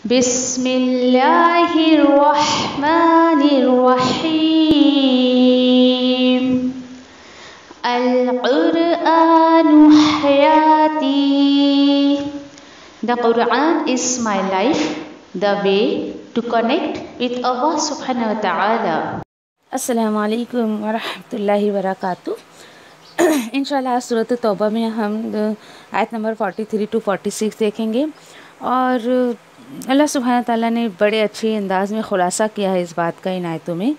بسم اللہ الرحمن الرحیم القرآن حیاتی. The Quran is my life, the way to connect with Allah subhanahu wa ta'ala. السلام علیکم ورحمۃ اللہ وبرکاتہ. انشاءاللہ آج سورۃ توبہ میں ہم آیت نمبر 43 to 46 دیکھیں گے، اور اللہ سبحانہ تعالیٰ نے بڑے اچھے انداز میں خلاصہ کیا ہے اس بات کا ان آیتوں میں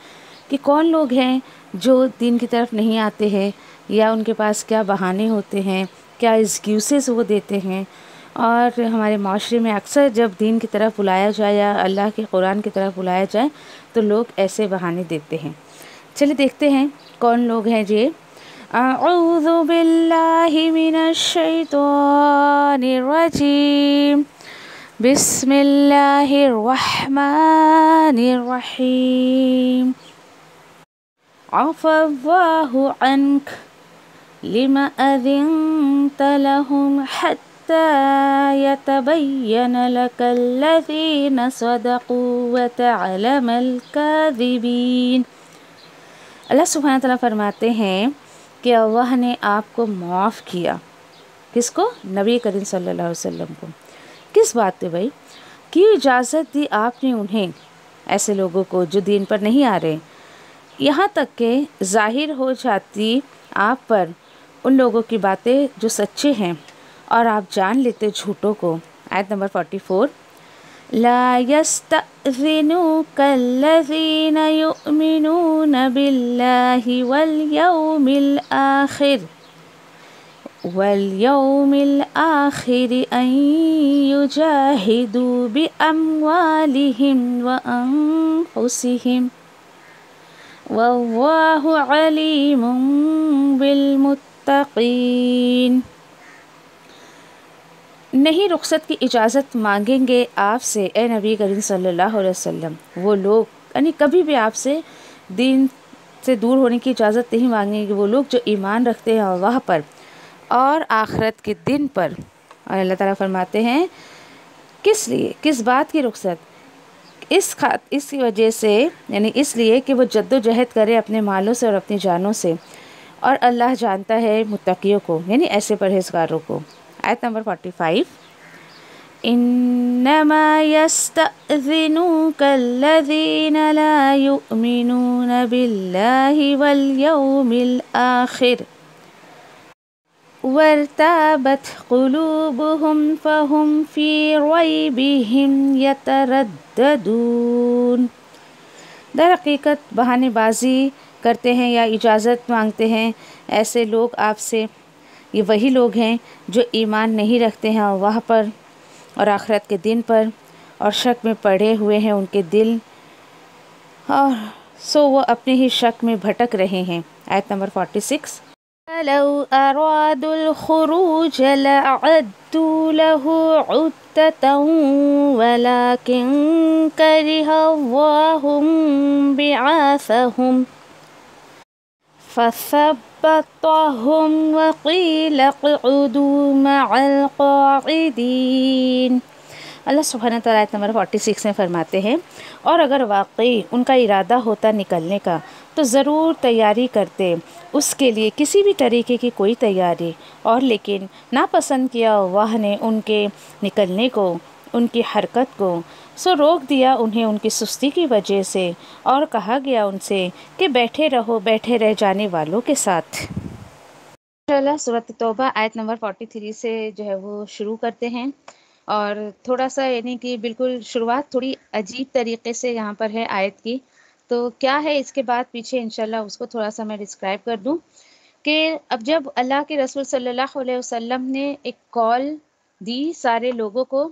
کہ کون لوگ ہیں جو دین کی طرف نہیں آتے ہیں، یا ان کے پاس کیا بہانے ہوتے ہیں، کیا ایکسکیوزز وہ دیتے ہیں. اور ہمارے معاشرے میں اکثر جب دین کی طرف بلایا جائے یا اللہ کے قرآن کی طرف بلایا جائے تو لوگ ایسے بہانے دیتے ہیں. چلیے دیکھتے ہیں کون لوگ ہیں جی. اعوذ باللہ من الشیطان الرجیم، بسم اللہ الرحمن الرحیم. عفا اللہ عنک لما اذنت لهم حتى يتبين لك الذين صدقوا وتعلم الكاذبين. اللہ سبحانہ تعالیٰ فرماتے ہیں کہ اللہ نے آپ کو معاف کیا. کس کو؟ نبی کریم صلی اللہ علیہ وسلم کو. کس بات پہ بھائی؟ کی اجازت دی آپ نے انہیں، ایسے لوگوں کو جو دین پر نہیں آ رہے، یہاں تک کہ ظاہر ہو جاتی آپ پر ان لوگوں کی باتیں جو سچے ہیں اور آپ جان لیتے جھوٹوں کو. آیت نمبر 44. لا يستأذنوك الذين يؤمنون بالله واليوم الآخر أن يجاهدوا بأموالهم وأنفسهم والله عليم بالمتقين. نہیں رخصت کی اجازت مانگیں گے آپ سے اے نبی کریم صلی اللہ علیہ وسلم وہ لوگ، یعنی کبھی بھی آپ سے دین سے دور ہونے کی اجازت نہیں مانگیں گے وہ لوگ جو ایمان رکھتے ہیں اللہ پر اور آخرت کے دن پر. اور اللہ تعالیٰ فرماتے ہیں کس لیے، کس بات کی رخصت؟ اس کی وجہ سے، یعنی اس لیے کہ وہ جد و جہد کرے اپنے مالوں سے اور اپنی جانوں سے، اور اللہ جانتا ہے متقیوں کو، یعنی ایسے پرہیزگاروں کو. آیت نمبر 45. انما يستأذنوك الذين لا يؤمنون بالله واليوم الآخر وارتابت قلوبهم فهم في ريبهم يترددون. در حقیقت بہانے بازی کرتے ہیں یا اجازت مانگتے ہیں ایسے لوگ آپ سے، یہ وہی لوگ ہیں جو ایمان نہیں رکھتے ہیں اللہ پر اور آخرت کے دن پر، اور شک میں پڑے ہوئے ہیں ان کے دل، اور سو وہ اپنے ہی شک میں بھٹک رہے ہیں. آیت نمبر 46. لو ارادوا الخروج لأعدوا له عدة ولكن كره الله بعاثهم فثبطهم وقيل اقعدوا مع القاعدين. اللہ سبحانہ تعالیٰ آیت نمبر 46 میں فرماتے ہیں اور اگر واقعی ان کا ارادہ ہوتا نکلنے کا تو ضرور تیاری کرتے اس کے لیے کسی بھی طریقے کی کوئی تیاری، اور لیکن ناپسند کیا اللہ نے ان کے نکلنے کو، ان کی حرکت کو، سو روک دیا انہیں ان کی سستی کی وجہ سے، اور کہا گیا ان سے کہ بیٹھے رہو بیٹھے رہ جانے والوں کے ساتھ. انشاءاللہ سورۃ توبہ آیت نمبر 43 سے جو ہے وہ شروع کرتے ہیں، اور تھوڑا سا یعنی کہ بالکل شروعات تھوڑی عجیب طریقے سے یہاں پر ہے آیت کی. تو کیا ہے اس کے بعد پیچھے انشاءاللہ اس کو تھوڑا سا میں ڈسکرائب کر دوں کہ اب جب اللہ کے رسول صلی اللہ علیہ وسلم نے ایک کال دی سارے لوگوں کو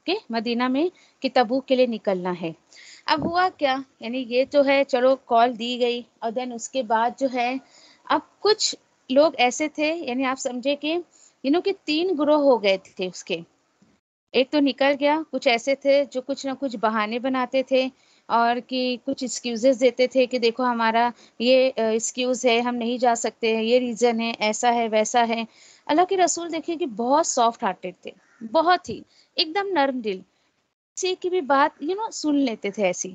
کہ مدینہ میں کہ تبوک کے لیے نکلنا ہے. اب ہوا کیا، یعنی یہ تو ہے چلو کال دی گئی، اور دین اس کے بعد جو ہے اب کچھ لوگ ایسے تھے، یعنی آپ سمجھے کہ کہ 3 گروہ ہو گئے تھے اس کے. ایک تو نکل گیا، کچھ ایسے تھے جو کچھ نہ کچھ بہانے بناتے تھے اور کہ کچھ ایکسکیوزز دیتے تھے کہ دیکھو ہمارا یہ ایکسکیوز ہے، ہم نہیں جا سکتے، یہ ریزن ہے، ایسا ہے ویسا ہے. اللہ کے رسول دیکھیں کہ بہت سافٹ ہارٹیڈ تھے، بہت ہی ایک دم نرم دل. کسی کی بھی بات سن لیتے تھے ایسی.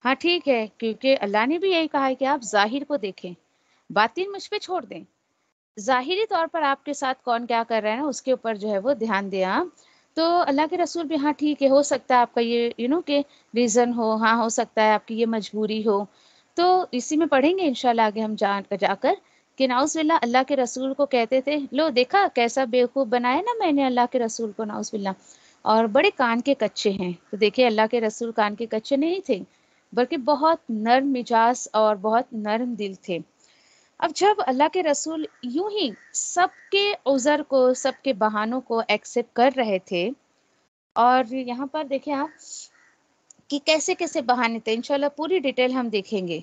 ہاں ٹھیک ہے، کیونکہ اللہ نے بھی یہی کہا ہے کہ آپ ظاہر کو دیکھیں، باطن مجھ پہ چھوڑ دیں. ظاہری طور پر آپ کے ساتھ کون کیا کر رہا ہے نا، اس کے اوپر جو ہے وہ دھیان دیں آپ. تو اللہ کے رسول بھی ہاں ٹھیک ہے، ہو سکتا ہے آپ کا یہ کہ ریزن ہو، ہاں ہو سکتا ہے آپ کی یہ مجبوری ہو. تو اسی میں پڑھیں گے انشاءاللہ آگے ہم جا کر کہ نعوذ باللہ اللہ کے رسول کو کہتے تھے، لو دیکھا کیسا بیوقوف بنایا نا میں نے اللہ کے رسول کو، نعوذ باللہ. اور بڑے کان کے کچے ہیں. تو دیکھیں اللہ کے رسول کان کے کچے نہیں تھے، بلکہ بہت نرم مزاج اور بہت نرم دل تھے. اب جب اللہ کے رسول یوں ہی سب کے عذر کو، سب کے بہانوں کو ایکسیپٹ کر رہے تھے، اور یہاں پر دیکھیں آپ کہ کیسے کیسے بہانے تھے، انشاءاللہ پوری ڈیٹیل ہم دیکھیں گے.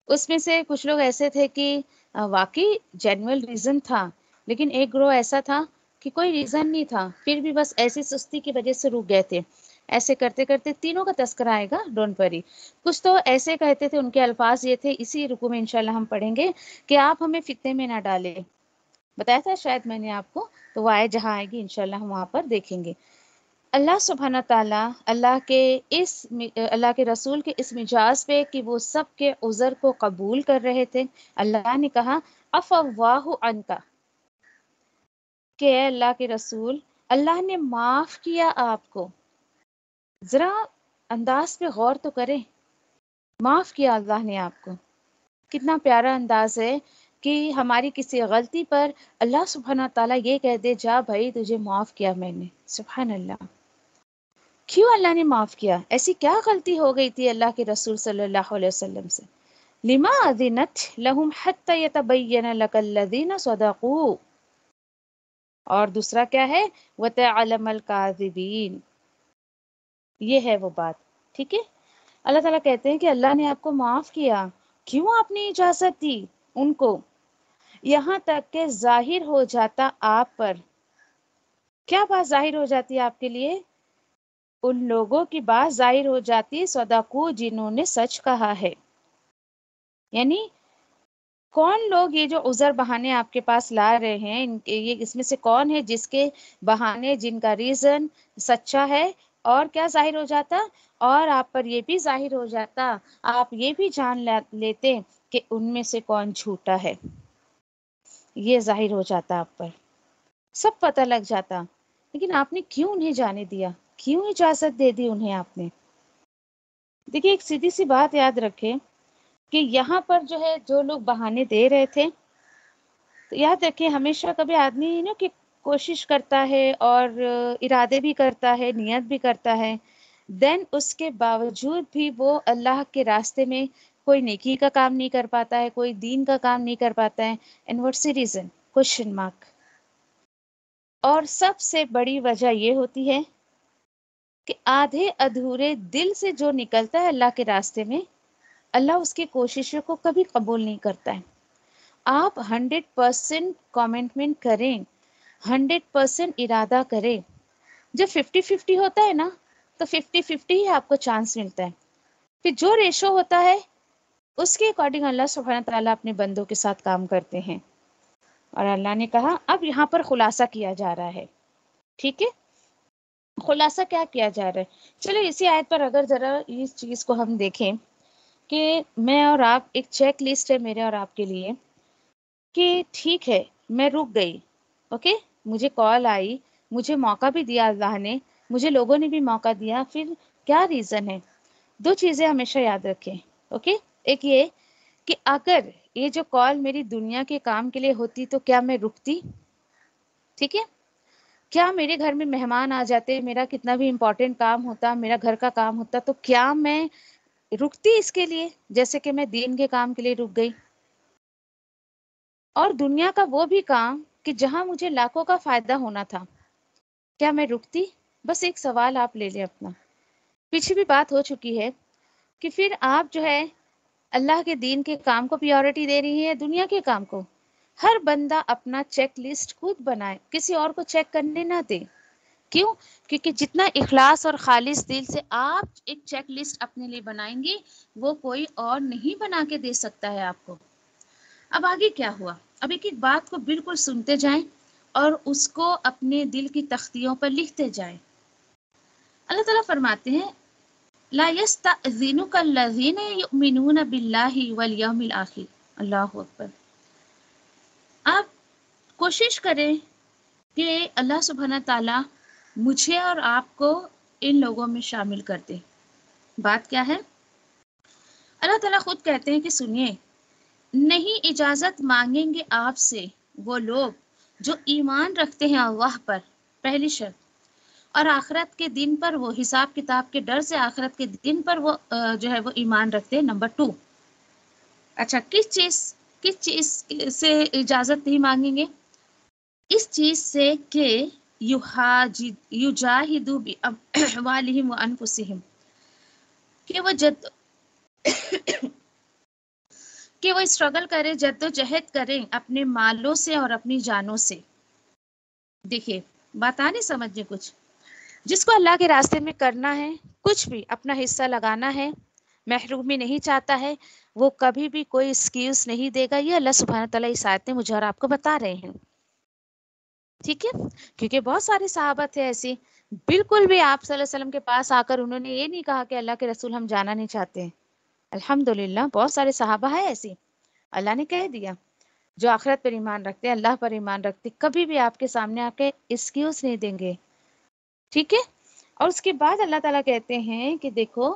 اس میں سے کچھ لوگ ایسے تھے کہ واقعی جینوئل ریزن تھا، لیکن ایک گروہ ایسا تھا کہ کوئی ریزن نہیں تھا، پھر بھی بس ایسی سستی کی وجہ سے رک گئے تھے. ایسے کرتے کرتے تینوں کا تذکرہ آئے گا، ڈونٹ وری. کچھ تو ایسے کہتے تھے، ان کے الفاظ یہ تھے، اسی رکوع میں انشاءاللہ ہم پڑھیں گے کہ آپ ہمیں فتنے میں نہ ڈالیں. بتایا تھا شاید میں نے آپ کو، تو وہ آئے جہاں آئے گی انشاءاللہ ہم وہاں پر دیکھیں گے. اللہ سبحانہ تعالیٰ اللہ کے رسول کے اس مجاز پہ کہ وہ سب کے عذر کو قبول کر رہے تھے، اللہ نے کہا عفا اللہ عنک، کہ اے اللہ کے رسول اللہ نے معاف کیا آپ کو. ذرا انداز پہ غور تو کریں، معاف کیا اللہ نے آپ کو. کتنا پیارا انداز ہے کہ ہماری کسی غلطی پر اللہ سبحانہ تعالیٰ یہ کہہ دے، جا بھائی تجھے معاف کیا میں نے. سبحان اللہ. کیوں اللہ نے معاف کیا؟ ایسی کیا غلطی ہو گئی تھی اللہ کے رسول صلی اللہ علیہ وسلم سے؟ لما اذنت لهم حتى يتبين لك الذين صدقوا. اور دوسرا کیا ہے؟ وتعلم الكاذبين. یہ ہے وہ بات، ٹھیک ہے. اللہ تعالیٰ کہتے ہیں کہ اللہ نے آپ کو معاف کیا. کیوں آپ نے اجازت دی ان کو؟ یہاں تک کہ ظاہر ہو جاتا آپ پر. کیا بات ظاہر ہو جاتی ہے آپ کے لیے؟ ان لوگوں کی بات ظاہر ہو جاتی، صدقو، جنہوں نے سچ کہا ہے. یعنی کون لوگ یہ جو عذر بہانے آپ کے پاس لا رہے ہیں، یہ اس میں سے کون ہے جس کے بہانے، جن کا ریزن سچا ہے، اور کیا ظاہر ہو جاتا؟ اور آپ پر یہ بھی ظاہر ہو جاتا، آپ یہ بھی جان لیتے کہ ان میں سے کون جھوٹا ہے. یہ ظاہر ہو جاتا آپ پر، سب پتہ لگ جاتا. لیکن آپ نے کیوں انہیں جانے دیا؟ کیوں اجازت دے دی انہیں آپ نے؟ دیکھیے ایک سیدھی سی بات یاد رکھیں کہ یہاں پر جو ہے جو لوگ بہانے دے رہے تھے، تو یاد رکھیں ہمیشہ کبھی آدمی کہ کوشش کرتا ہے اور ارادے بھی کرتا ہے، نیت بھی کرتا ہے، دین اس کے باوجود بھی وہ اللہ کے راستے میں کوئی نیکی کا کام نہیں کر پاتا ہے، کوئی دین کا کام نہیں کر پاتا ہے. And what's the reason? Question mark. اور سب سے بڑی وجہ یہ ہوتی ہے کہ آدھے ادھورے دل سے جو نکلتا ہے اللہ کے راستے میں، اللہ اس کی کوششوں کو کبھی قبول نہیں کرتا ہے. آپ 100% کمٹمنٹ کریں، 100% ارادہ کریں. جب 50-50 ہوتا ہے نا، تو 50-50 ہی آپ کو چانس ملتا ہے. پھر جو ریشو ہوتا ہے اس کے اکارڈنگ اللہ سبحانہ تعالیٰ اپنے بندوں کے ساتھ کام کرتے ہیں. اور اللہ نے کہا اب یہاں پر خلاصہ کیا جا رہا ہے، ٹھیک ہے. خلاصہ کیا کیا جا رہا ہے؟ چلو اسی آیت پر اگر ذرا اس چیز کو ہم دیکھیں کہ میں اور آپ، ایک چیک لسٹ ہے میرے اور آپ کے لیے کہ ٹھیک ہے میں رک گئی، اوکے، مجھے کال آئی، مجھے موقع بھی دیا اللہ نے، مجھے لوگوں نے بھی موقع دیا. پھر کیا ریزن ہے؟ دو چیزیں ہمیشہ یاد رکھیں، اوکے. ایک یہ کہ اگر یہ جو کال میری دنیا کے کام کے لیے ہوتی تو کیا میں رکتی؟ ٹھیک ہے. کیا میرے گھر میں مہمان آ جاتے، میرا کتنا بھی امپورٹنٹ کام ہوتا، میرا گھر کا کام ہوتا، تو کیا میں رکتی اس کے لیے جیسے کہ میں دین کے کام کے لیے رک گئی؟ اور دنیا کا وہ بھی کام کہ جہاں مجھے لاکھوں کا فائدہ ہونا تھا، کیا میں رکتی؟ بس ایک سوال آپ لے لیں اپنا. پیچھے بھی بات ہو چکی ہے کہ پھر آپ جو ہے اللہ کے دین کے کام کو پیورٹی دے رہی ہیں یا دنیا کے کام کو؟ ہر بندہ اپنا چیک لسٹ خود بنائے، کسی اور کو چیک کرنے نہ دے. کیوں؟ کیونکہ جتنا اخلاص اور خالص دل سے آپ ایک چیک لسٹ اپنے لیے بنائیں گے، وہ کوئی اور نہیں بنا کے دے سکتا ہے آپ کو. اب آگے کیا ہوا؟ اب ایک ایک بات کو بالکل سنتے جائیں اور اس کو اپنے دل کی تختیوں پر لکھتے جائیں. اللہ تعالیٰ فرماتے ہیں لا یستأذنک الذین یؤمنون باللہ والیوم الآخر. اللہ اکبر. آپ کوشش کریں کہ اللہ سبحانہ تعالیٰ مجھے اور آپ کو ان لوگوں میں شامل کر دے. بات کیا ہے؟ اللہ تعالیٰ خود کہتے ہیں کہ سنیے، نہیں اجازت مانگیں گے آپ سے وہ لوگ جو ایمان رکھتے ہیں اللہ پر، پہلی شرط، اور آخرت کے دن پر، وہ حساب کتاب کے ڈر سے آخرت کے دن پر وہ جو ہے وہ ایمان رکھتے ہیں. نمبر 2. اچھا، کس چیز سے اجازت نہیں مانگیں گے؟ اس چیز سے کہ یجاہدوا باموالہم وانفسہم، کہ وہ اسٹرگل کرے، جد و جہد کریں اپنے مالوں سے اور اپنی جانوں سے. دیکھیے بات آ نہیں سمجھنے کچھ. جس کو اللہ کے راستے میں کرنا ہے، کچھ بھی اپنا حصہ لگانا ہے، محرومی نہیں چاہتا ہے، وہ کبھی بھی کوئی ایکسکیوز نہیں دے گا. یہ اللہ سبحانہ تعالیٰ اس آیت میں مجھے اور آپ کو بتا رہے ہیں. ٹھیک ہے، کیونکہ بہت سارے صحابہ تھے ایسی، بالکل بھی آپ صلی اللہ علیہ وسلم کے پاس آ کر انہوں نے یہ نہیں کہا کہ اللہ کے رسول ہم جانا نہیں چاہتے ہیں. الحمدللہ بہت سارے صحابہ ہیں ایسی، اللہ نے کہہ دیا جو آخرت پر ایمان رکھتے ہیں، اللہ پر ایمان رکھتے، کبھی بھی آپ کے سامنے آ کے ایکسکیوز نہیں دیں گے. ٹھیک ہے. اور اس کے بعد اللہ تعالیٰ کہتے ہیں کہ دیکھو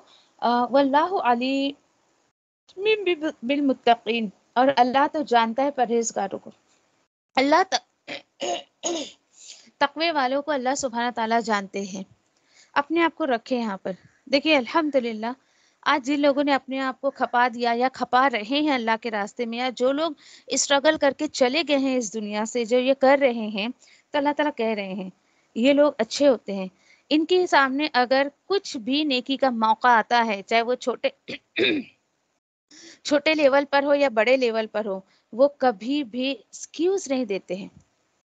واللہ علیم بالمتقین، اور اللہ تو جانتا ہے پرہیزگاروں کو. اللہ تقوی والوں کو اللہ سبحانہ تعالیٰ جانتے ہیں. اپنے آپ کو رکھے یہاں پر. دیکھیے الحمدللہ آج جن لوگوں نے اپنے آپ کو کھپا دیا یا کھپا رہے ہیں اللہ کے راستے میں، یا جو لوگ اسٹرگل کر کے چلے گئے ہیں اس دنیا سے، جو یہ کر رہے ہیں، تو اللہ تعالیٰ کہہ رہے ہیں یہ لوگ اچھے ہوتے ہیں. ان کے سامنے اگر کچھ بھی نیکی کا موقع آتا ہے، چاہے وہ چھوٹے لیول پر ہو یا بڑے لیول پر ہو، وہ کبھی بھی ایکسکیوز نہیں دیتے ہیں.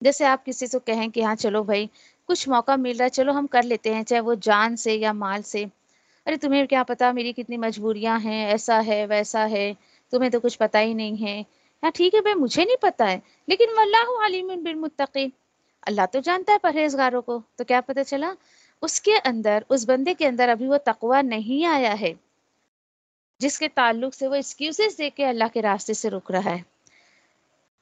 جیسے آپ کسی سے کہیں کہ ہاں چلو بھائی کچھ موقع مل رہا ہے، چلو ہم کر لیتے ہیں، چاہے وہ جان سے یا مال سے. ارے تمہیں کیا پتا میری کتنی مجبوریاں ہیں، ایسا ہے ویسا ہے، تمہیں تو کچھ پتا ہی نہیں ہے. ہاں ٹھیک ہے بھائی، مجھے نہیں پتا ہے، لیکن واللہ علیم بالمتقین، اللہ تو جانتا ہے پرہیزگاروں کو. تو کیا پتہ چلا اس کے اندر، اس بندے کے اندر ابھی وہ تقویٰ نہیں آیا ہے، جس کے تعلق سے وہ ایکسکیوزز دے کے اللہ کے راستے سے رک رہا ہے،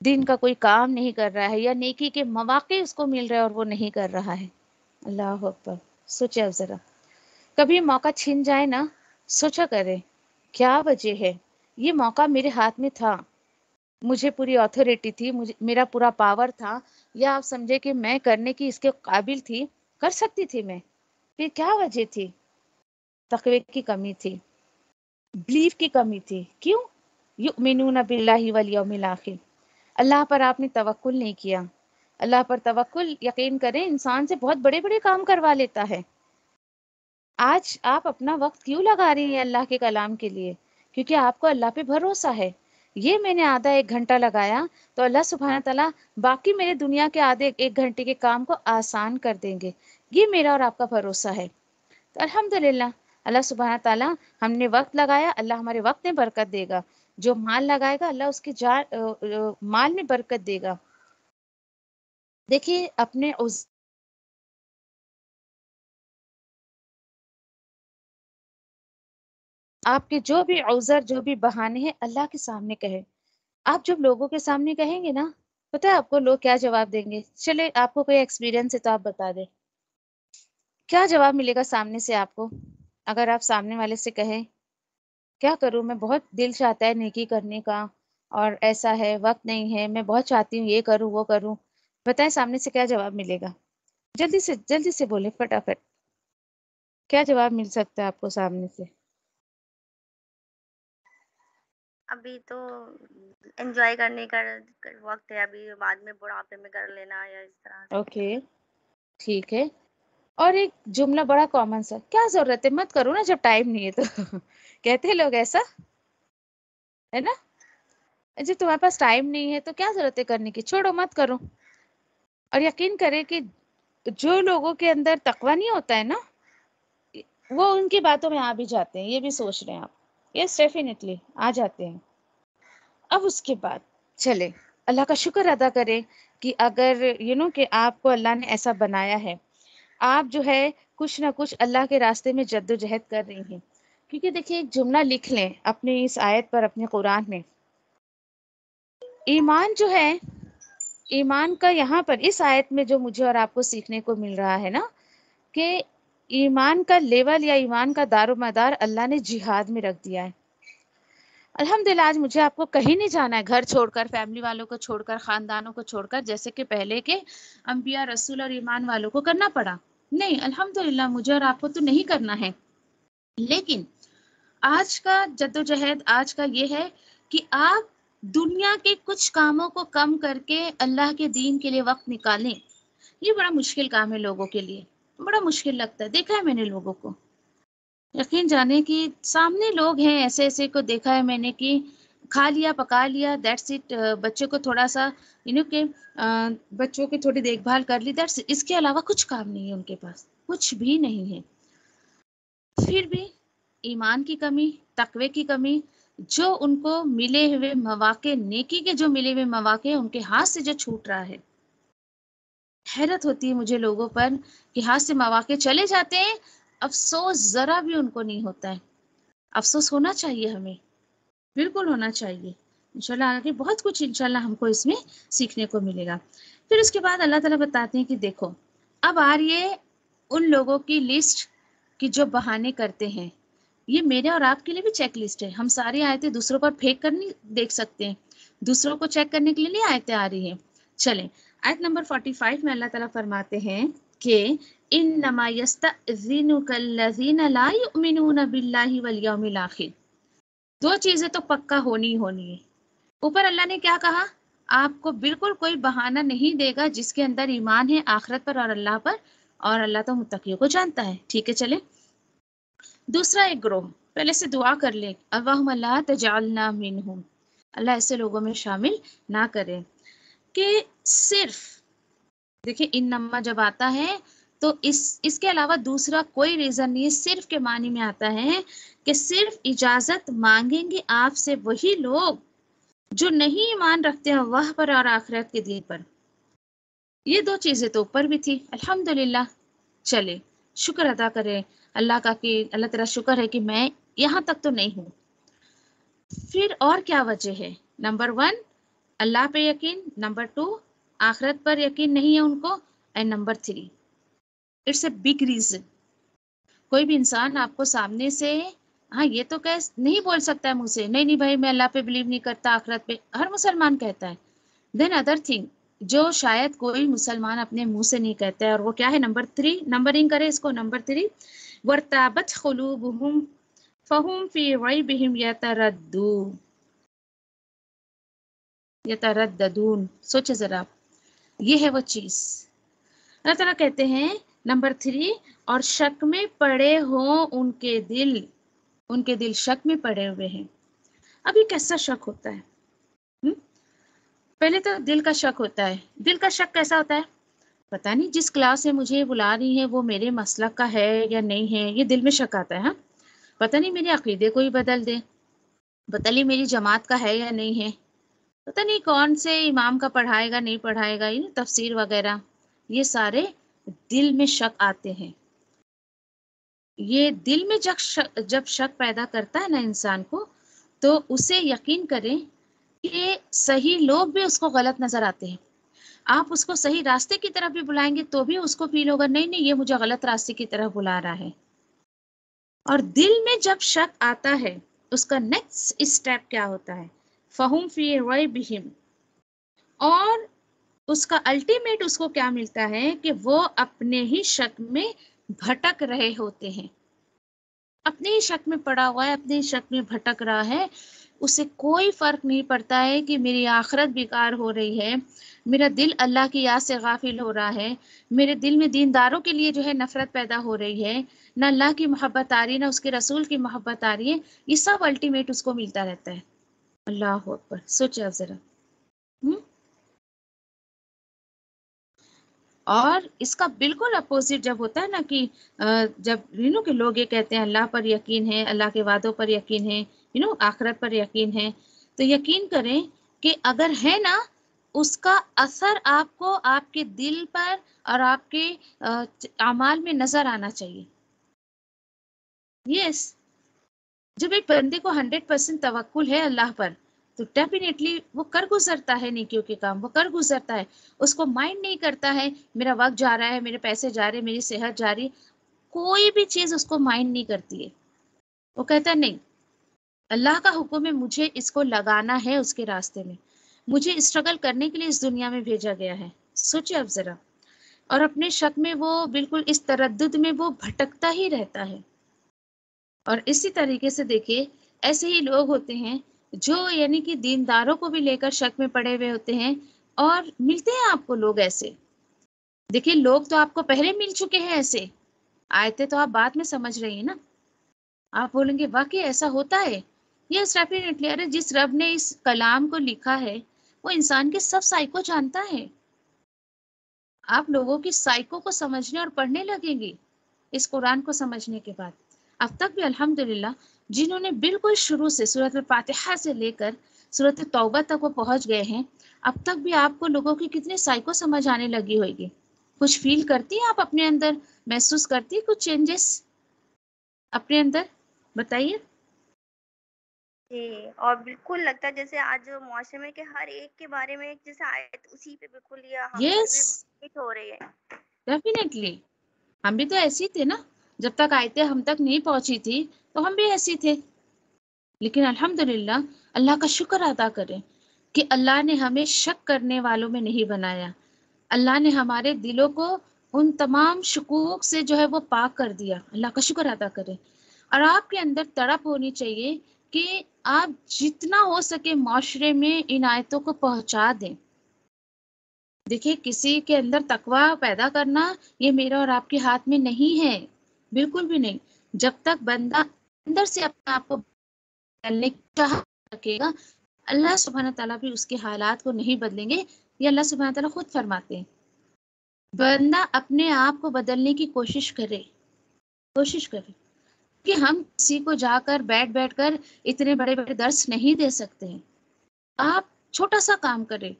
دین کا کوئی کام نہیں کر رہا ہے، یا نیکی کے مواقع اس کو مل رہے اور وہ نہیں کر رہا ہے. اللہ اکبر. سوچے اب ذرا، کبھی موقع چھن جائے نا، سوچا کرے کیا وجہ ہے. یہ موقع میرے ہاتھ میں تھا، مجھے پوری اتھارٹی تھی، میرا پورا پاور تھا، یا آپ سمجھے کہ میں کرنے کی اس کے قابل تھی، کر سکتی تھی میں. پھر کیا وجہ تھی؟ تقوی کی کمی تھی، بلیف کی کمی تھی. کیوں؟ یؤمنون باللہ والیوم الآخر، اللہ پر آپ نے توکل نہیں کیا. اللہ پر توکل، یقین کریں، انسان سے بہت بڑے بڑے کام کروا لیتا ہے. آج آپ اپنا وقت کیوں لگا رہی ہیں اللہ کے کلام کے لیے؟ کیونکہ آپ کو اللہ پہ بھروسہ ہے. یہ میں نے آدھا 1 گھنٹہ لگایا تو اللہ سبحانہ تعالیٰ باقی میرے دنیا کے آدھے 1 گھنٹے کے کام کو آسان کر دیں گے. یہ میرا اور آپ کا بھروسہ ہے. تو الحمدللہ اللہ سبحانہ تعالیٰ، ہم نے وقت لگایا، اللہ ہمارے وقت میں برکت دے گا. جو مال لگائے گا اللہ اس کے مال میں برکت دے گا. دیکھیے اپنے آپ کے جو بھی عذر، جو بھی بہانے ہیں، اللہ کے سامنے کہیں. آپ جب لوگوں کے سامنے کہیں گے نا، پتہ ہے آپ کو لوگ کیا جواب دیں گے؟ چلے آپ کو کوئی ایکسپیرینس ہے تو آپ بتا دیں، کیا جواب ملے گا سامنے سے آپ کو؟ اگر آپ سامنے والے سے کہیں کیا کروں، میں بہت دل چاہتا ہے نیکی کرنے کا، اور ایسا ہے وقت نہیں ہے، میں بہت چاہتی ہوں یہ کروں وہ کروں، بتائیں سامنے سے کیا جواب ملے گا؟ جلدی سے بولیں فٹافٹ. کیا جواب مل سکتا ہے آپ کو سامنے سے؟ ابھی تو انجوائے کرنے کا وقت ہے، ابھی بعد میں بڑھاپے میں کر لینا یا اس طرح سے. اوکے ٹھیک ہے. اور ایک جملہ بڑا کامن سا، کیا ضرورت ہے، مت کرو نا جب ٹائم نہیں ہے تو. کہتے ہیں لوگ ایسا، ہے نا؟ جب تمہارے پاس ٹائم نہیں ہے تو کیا ضرورت ہے کرنے کی، چھوڑو مت کرو. اور یقین کریں کہ جو لوگوں کے اندر تقویٰ نہیں ہوتا ہے نا، وہ ان کی باتوں میں آ بھی جاتے ہیں. یہ بھی سوچ رہے ہیں آپ؟ یس ڈیفینیٹلی آ جاتے ہیں. اب اس کے بعد چلے اللہ کا شکر ادا کریں کہ اگر کہ آپ کو اللہ نے ایسا بنایا ہے. آپ جو ہے کچھ نہ کچھ اللہ کے راستے میں جدوجہد کر رہی ہیں. کیونکہ دیکھیے ایک جملہ لکھ لیں اپنے اس آیت پر اپنے قرآن میں. ایمان جو ہے، ایمان کا یہاں پر اس آیت میں جو مجھے اور آپ کو سیکھنے کو مل رہا ہے نا، کہ ایمان کا لیول یا ایمان کا دار و مدار اللہ نے جہاد میں رکھ دیا ہے. الحمدللہ آج مجھے آپ کو کہیں نہیں جانا ہے، گھر چھوڑ کر، فیملی والوں کو چھوڑ کر، خاندانوں کو چھوڑ کر، جیسے کہ پہلے کے انبیاء، رسول اور ایمان والوں کو کرنا پڑا. نہیں، الحمدللہ مجھے اور آپ کو تو نہیں کرنا ہے. لیکن آج کا جدوجہد آج کا یہ ہے کہ آپ دنیا کے کچھ کاموں کو کم کر کے اللہ کے دین کے لیے وقت نکالیں. یہ بڑا مشکل کام ہے لوگوں کے لیے، بڑا مشکل لگتا ہے. دیکھا ہے میں نے لوگوں کو، یقین جانے کہ سامنے لوگ ہیں ایسے ایسے کو دیکھا ہے میں نے کہ کھا لیا پکا لیا دیٹس اٹ، بچوں کو تھوڑا سا کہ بچوں کی تھوڑی دیکھ بھال کر لی، دیٹس، اس کے علاوہ کچھ کام نہیں ہے ان کے پاس، کچھ بھی نہیں ہے. پھر بھی ایمان کی کمی، تقوی کی کمی، جو ان کو ملے ہوئے مواقع، نیکی کے جو ملے ہوئے مواقع ان کے ہاتھ سے جو چھوٹ رہا ہے. حیرت ہوتی ہے مجھے لوگوں پر کہ ہاتھ سے مواقع چلے جاتے ہیں، افسوس ذرا بھی ان کو نہیں ہوتا ہے. افسوس ہونا چاہیے، ہمیں بالکل ہونا چاہیے. انشاءاللہ آگے بہت کچھ انشاءاللہ ہم کو اس میں سیکھنے کو ملے گا. پھر اس کے بعد اللہ تعالیٰ بتاتے ہیں کہ دیکھو اب آ رہی ہے ان لوگوں کی لسٹ کہ جو بہانے کرتے ہیں. یہ میرے اور آپ کے لیے بھی چیک لسٹ ہے. ہم ساری آیتیں دوسروں پر پھینک کر نہیں دیکھ سکتے ہیں، دوسروں کو چیک کرنے کے لیے نہیں آیتیں آ رہی ہیں. چلیں آیت نمبر 45 میں اللہ تعالیٰ فرماتے ہیں کہ انما یستأذنک الذین لا یؤمنون باللہ والیوم الآخر. دو چیزیں تو پکا ہونی ہی ہونی ہے. اوپر اللہ نے کیا کہا؟ آپ کو بالکل کوئی بہانہ نہیں دے گا جس کے اندر ایمان ہے آخرت پر اور اللہ پر، اور اللہ تو متقیوں کو جانتا ہے. ٹھیک ہے چلیں. دوسرا ایک گروہ پہلے سے دعا کر لیں، اللہم لا تجعلنا منہم، اللہ ایسے لوگوں میں شامل نہ کرے کہ صرف دیکھیں انما جب آتا ہے تو اس کے علاوہ دوسرا کوئی ریزن نہیں ہے. صرف کے معنی میں آتا ہے کہ صرف اجازت مانگیں گے آپ سے وہی لوگ جو نہیں ایمان رکھتے ہیں اللہ پر اور آخرت کے دین پر. یہ دو چیزیں تو اوپر بھی تھی. الحمدللہ چلے شکر ادا کریں اللہ کا کہ اللہ تعالیٰ شکر ہے کہ میں یہاں تک تو نہیں ہوں. پھر اور کیا وجہ ہے؟ نمبر 1 اللہ پہ یقین، نمبر 2 آخرت پر یقین نہیں ہے ان کو، and number 3 it's a big reason. کوئی بھی انسان آپ کو سامنے سے ہاں یہ تو نہیں بول سکتا ہے منہ سے نہیں بھائی میں اللہ پہ بلیو نہیں کرتا، آخرت پہ ہر مسلمان کہتا ہے. دین ادر تھنگ جو شاید کوئی مسلمان اپنے منہ سے نہیں کہتا ہے، اور وہ کیا ہے؟ نمبر 3 نمبرنگ کرے اس کو. نمبر 3 وَارْتَابَتْ قُلُوبُهُمْ فَهُمْ فِي رَيْبِهِمْ يَتَرَدَّدُونَ. سوچے ذرا، یہ ہے وہ چیز. اللہ تعالیٰ کہتے ہیں نمبر 3 اور شک میں پڑے ہوں ان کے دل شک میں پڑے ہوئے ہیں. اب یہ کیسا شک ہوتا ہے؟ پہلے تو دل کا شک ہوتا ہے. دل کا شک کیسا ہوتا ہے؟ پتہ نہیں جس کلاس سے مجھے بلا رہی ہیں وہ میرے مسلک کا ہے یا نہیں ہے، یہ دل میں شک آتا ہے. ہاں پتہ نہیں میرے عقیدے کو ہی بدل دے، پتہ نہیں میری جماعت کا ہے یا نہیں ہے، پتہ نہیں کون سے امام کا پڑھائے گا نہیں پڑھائے گا، تفسیر وغیرہ. یہ سارے دل میں شک آتے ہیں. یہ دل میں جب شک پیدا کرتا ہے نا انسان کو، تو اسے یقین کریں کہ صحیح لوگ بھی اس کو غلط نظر آتے ہیں. آپ اس کو صحیح راستے کی طرف بھی بلائیں گے تو بھی اس کو فیل ہوگا نہیں یہ مجھے غلط راستے کی طرف بلا رہا ہے. اور دل میں جب شک آتا ہے اس کا نیکسٹ اسٹیپ کیا ہوتا ہے؟ فَهُمْ فِي رَيْبِهِمْ. اور اس کا الٹیمیٹ اس کو کیا ملتا ہے کہ وہ اپنے ہی شک میں بھٹک رہے ہوتے ہیں. اپنے ہی شک میں پڑا ہوا ہے، اپنے ہی شک میں بھٹک رہا ہے. اسے کوئی فرق نہیں پڑتا ہے کہ میری آخرت بیکار ہو رہی ہے، میرا دل اللہ کی یاد سے غافل ہو رہا ہے، میرے دل میں دینداروں کے لیے جو ہے نفرت پیدا ہو رہی ہے، نہ اللہ کی محبت آ رہی ہے نہ اس کے رسول کی محبت آ رہی ہے. یہ سب الٹیمیٹ اس کو ملتا رہتا ہے. اللہ اکبر. سوچے اب ذرا. اور اس کا بالکل اپوزٹ جب ہوتا ہے نا کہ جب کہ لوگ یہ کہتے ہیں اللہ پر یقین ہے، اللہ کے وعدوں پر یقین ہے، آخرت پر یقین ہے، تو یقین کریں کہ اگر ہے نا اس کا اثر آپ کو آپ کے دل پر اور آپ کے اعمال میں نظر آنا چاہیے. یس، جب ایک بندے کو 100% توکل ہے اللہ پر تو ڈیفینیٹلی وہ کر گزرتا ہے نیکیوں کے کام، وہ کر گزرتا ہے. اس کو مائنڈ نہیں کرتا ہے میرا وقت جا رہا ہے، میرے پیسے جا رہے ہیں، میری صحت جا رہی، کوئی بھی چیز اس کو مائنڈ نہیں کرتی ہے. وہ کہتا ہے نہیں، اللہ کا حکم ہے مجھے اس کو لگانا ہے اس کے راستے میں، مجھے اسٹرگل کرنے کے لیے اس دنیا میں بھیجا گیا ہے. سوچے اب ذرا. اور اپنے شک میں وہ بالکل اس تردد میں وہ بھٹکتا ہی رہتا ہے. اور اسی طریقے سے دیکھیے ایسے ہی لوگ ہوتے ہیں جو یعنی کہ دینداروں کو بھی لے کر شک میں پڑے ہوئے ہوتے ہیں، اور ملتے ہیں آپ کو لوگ ایسے. دیکھیے لوگ تو آپ کو پہلے مل چکے ہیں ایسے، آیتیں تو آپ بعد میں سمجھ رہی ہیں نا. آپ بولیں گے واقعی ایسا ہوتا ہے. Yes definitely. ارے جس رب نے اس کلام کو لکھا ہے وہ انسان کے سب سائیکو جانتا ہے. آپ لوگوں کی سائیکو کو سمجھنے اور پڑھنے لگیں گی اس قرآن کو سمجھنے کے بعد. اب تک بھی الحمدللہ جنہوں نے بالکل شروع سے سورۃ الفاتحہ سے لے کر سورۃ توبہ تک وہ پہنچ گئے ہیں، اب تک بھی آپ کو لوگوں کی کتنے سائیکو سمجھ آنے لگی ہوئے گی. کچھ فیل کرتی ہیں آپ اپنے اندر، محسوس کرتی ہیں کچھ چینجز اپنے اندر؟ بتائیے. جی، اور بالکل لگتا ہے جیسے آج معاشرے میں کہ ہر ایک کے بارے میں جیسے آیت اسی پہ بالکل یا ہم پر یس بھی ہٹ ہو رہی ہے. ڈیفینیٹلی. ہم بھی تو ایسے ہی تھے نا، جب تک آیتیں ہم تک نہیں پہنچی تھی تو ہم بھی ایسے ہی تھے. لیکن الحمدللہ اللہ کا شکر ادا کریں کہ اللہ نے ہمیں شک کرنے والوں میں نہیں بنایا. اللہ نے ہمارے دلوں کو ان تمام شکوک سے جو ہے وہ پاک کر دیا. اللہ کا شکر ادا کریں. اور آپ کے اندر تڑپ ہونی چاہیے کہ آپ جتنا ہو سکے معاشرے میں ان آیتوں کو پہنچا دیں. دیکھیے کسی کے اندر تقوی پیدا کرنا یہ میرا اور آپ کے ہاتھ میں نہیں ہے، بالکل بھی نہیں. جب تک بندہ اندر سے اپنے آپ کو بدلنے کی چاہت رکھے گا، اللہ سبحانہ تعالیٰ بھی اس کے حالات کو نہیں بدلیں گے. یہ اللہ سبحانہ تعالیٰ خود فرماتے ہیں بندہ اپنے آپ کو بدلنے کی کوشش کرے کہ ہم کسی کو جا کر بیٹھ کر اتنے بڑے بڑے درس نہیں دے سکتے ہیں. آپ چھوٹا سا کام کریں،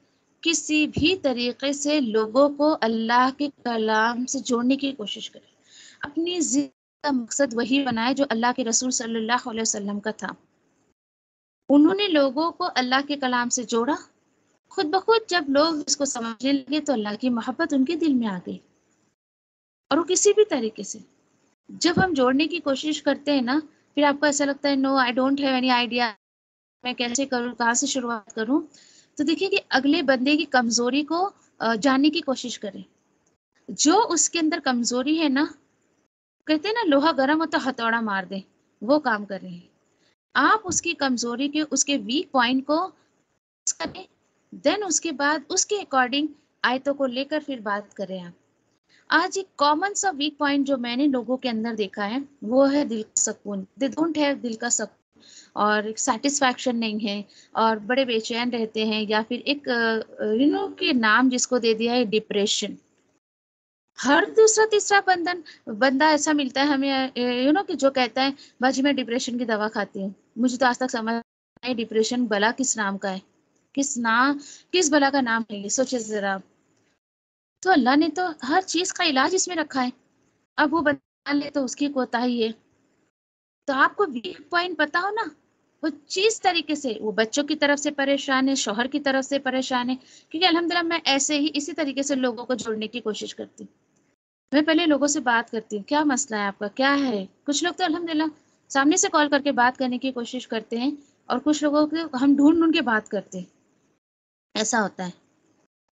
کسی بھی طریقے سے لوگوں کو اللہ کے کلام سے جوڑنے کی کوشش کریں. اپنی زندگی کا مقصد وہی بنائے جو اللہ کے رسول صلی اللہ علیہ وسلم کا تھا. انہوں نے لوگوں کو اللہ کے کلام سے جوڑا. خود بخود جب لوگ اس کو سمجھنے لگے تو اللہ کی محبت ان کے دل میں آ گئی. اور وہ کسی بھی طریقے سے جب ہم جوڑنے کی کوشش کرتے ہیں نا، پھر آپ کو ایسا لگتا ہے no I don't have any idea, میں کیسے کروں، کہاں سے شروعات کروں. تو دیکھیے کہ اگلے بندے کی کمزوری کو جاننے کی کوشش کریں. جو اس کے اندر کمزوری ہے نا، کہتے ہیں نا لوہا گرم ہوتا ہتھوڑا مار دیں، وہ کام کر رہے ہیں آپ. اس کی کمزوری کے اس کے ویک پوائنٹ کو کریں، دین اس کے بعد اس کے اکارڈنگ آیتوں کو لے کر پھر بات کریں. آپ آج ایک کامن سا ویک پوائنٹ جو میں نے لوگوں کے اندر دیکھا ہے وہ ہے دل کا سکون. دے ڈونٹ ہیو دل کا سکون، اور ایک سیٹسفیکشن نہیں ہے، اور بڑے بے چین رہتے ہیں، یا پھر ایک کے نام جس کو دے دیا ہے ڈپریشن. ہر دوسرا تیسرا بندہ ایسا ملتا ہے ہمیں کہ جو کہتا ہے باجی میں ڈپریشن کی دوا کھاتی ہوں. مجھے تو آج تک سمجھ نہیں ڈپریشن بلا کس نام کا ہے، کس بلا کا نام ہے یہ، سوچے ذرا. تو اللہ نے تو ہر چیز کا علاج اس میں رکھا ہے. اب وہ بتا لے تو اس کی کوتاہی ہے. تو آپ کو ویک پوائنٹ پتا ہو نا، وہ چیز طریقے سے وہ بچوں کی طرف سے پریشان ہے، شوہر کی طرف سے پریشان ہے. کیونکہ الحمدللہ میں ایسے ہی اسی طریقے سے لوگوں کو جوڑنے کی کوشش کرتی ہوں. میں پہلے لوگوں سے بات کرتی ہوں، کیا مسئلہ ہے آپ کا، کیا ہے. کچھ لوگ تو الحمدللہ سامنے سے کال کر کے بات کرنے کی کوشش کرتے ہیں، اور کچھ لوگوں کو ہم ڈھونڈ کے بات کرتے ہیں. ایسا ہوتا ہے.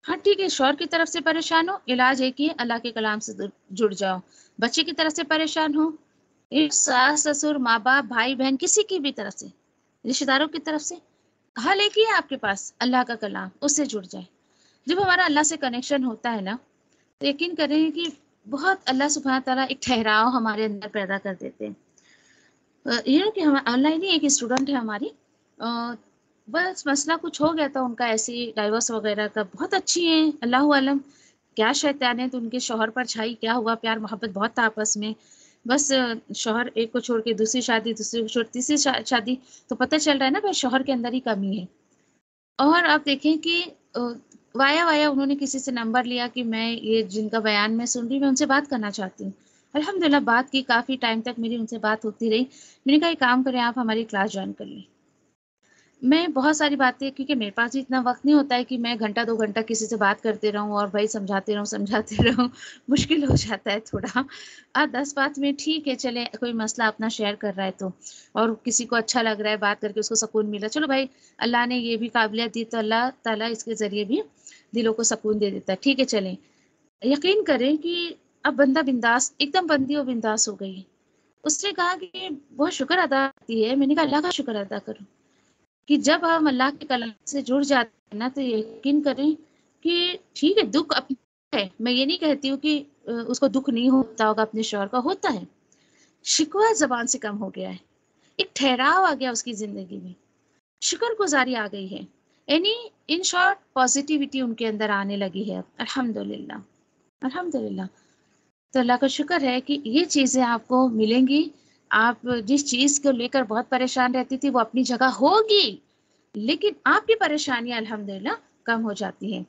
ہاں ٹھیک ہے، شوہر کی طرف سے پریشان ہو، علاج ایک ہی ہے، اللہ کے کلام سے جڑ جاؤ. بچے کی طرف سے پریشان ہو، ساس سسر ماں باپ بھائی بہن کسی کی بھی طرف سے، رشتے داروں کی طرف سے، حل ایک ہی ہے آپ کے پاس، اللہ کا کلام، اس سے جڑ جائے. جب ہمارا اللہ سے کنیکشن ہوتا ہے نا، تو یقین کریں کہ بہت اللہ سبحانہ تعالیٰ ایک ٹھہراؤ ہمارے اندر پیدا کر دیتے ہیں. کہ ہم آن لائن ہی ایک اسٹوڈنٹ ہے ہماری، بس مسئلہ کچھ ہو گیا تھا ان کا ایسی ڈائیورس وغیرہ کا. بہت اچھی ہیں، اللہ عالم کیا شیطانیت تو ان کے شوہر پر چھائی، کیا ہوا، پیار محبت بہت تھا آپس میں. بس شوہر ایک کو چھوڑ کے دوسری شادی، دوسری کو چھوڑ تیسری شادی، تو پتہ چل رہا ہے نا بھائی شوہر کے اندر ہی کمی ہے. اور آپ دیکھیں کہ وایا وایا انہوں نے کسی سے نمبر لیا کہ میں یہ جن کا بیان میں سن رہی میں ان سے بات کرنا چاہتی ہوں. الحمدللہ بات کی، کافی ٹائم تک میری ان سے بات ہوتی رہی. میں نے کہا ایک کام کریں، آپ ہماری کلاس جوائن کر لیں. میں بہت ساری باتیں، کیونکہ میرے پاس بھی اتنا وقت نہیں ہوتا ہے کہ میں گھنٹہ 2 گھنٹہ کسی سے بات کرتے رہوں اور بھائی سمجھاتے رہوں مشکل ہو جاتا ہے تھوڑا. 10 بات میں ٹھیک ہے، چلے کوئی مسئلہ اپنا شیئر کر رہا ہے تو، اور کسی کو اچھا لگ رہا ہے بات کر کے، اس کو سکون ملا، چلو بھائی اللہ نے یہ بھی قابلیت دی تو اللہ تعالیٰ اس کے ذریعے بھی دلوں کو سکون دے دیتا ہے. ٹھیک ہے چلیں. یقین کریں کہ اب بندہ بنداس، ایک دم بندی و بنداس ہو گئی. اس نے کہا کہ بہت شکر ادا کرتی ہے. میں نے کہا اللہ کا شکر ادا کروں کہ جب ہم اللہ کے کلام سے جڑ جاتے ہیں نا تو یقین کریں کہ ٹھیک ہے دکھ اپنا ہے. میں یہ نہیں کہتی ہوں کہ اس کو دکھ نہیں ہوتا ہوگا اپنے شوہر کا، ہوتا ہے. شکوہ زبان سے کم ہو گیا ہے، ایک ٹھہراؤ آ گیا اس کی زندگی میں، شکر گزاری آ گئی ہے. یعنی ان شارٹ پازیٹیوٹی ان کے اندر آنے لگی ہے. الحمدللہ الحمدللہ. تو اللہ کا شکر ہے کہ یہ چیزیں آپ کو ملیں گی. آپ جس چیز کو لے کر بہت پریشان رہتی تھی وہ اپنی جگہ ہوگی، لیکن آپ کی پریشانیاں الحمدللہ کم ہو جاتی ہیں.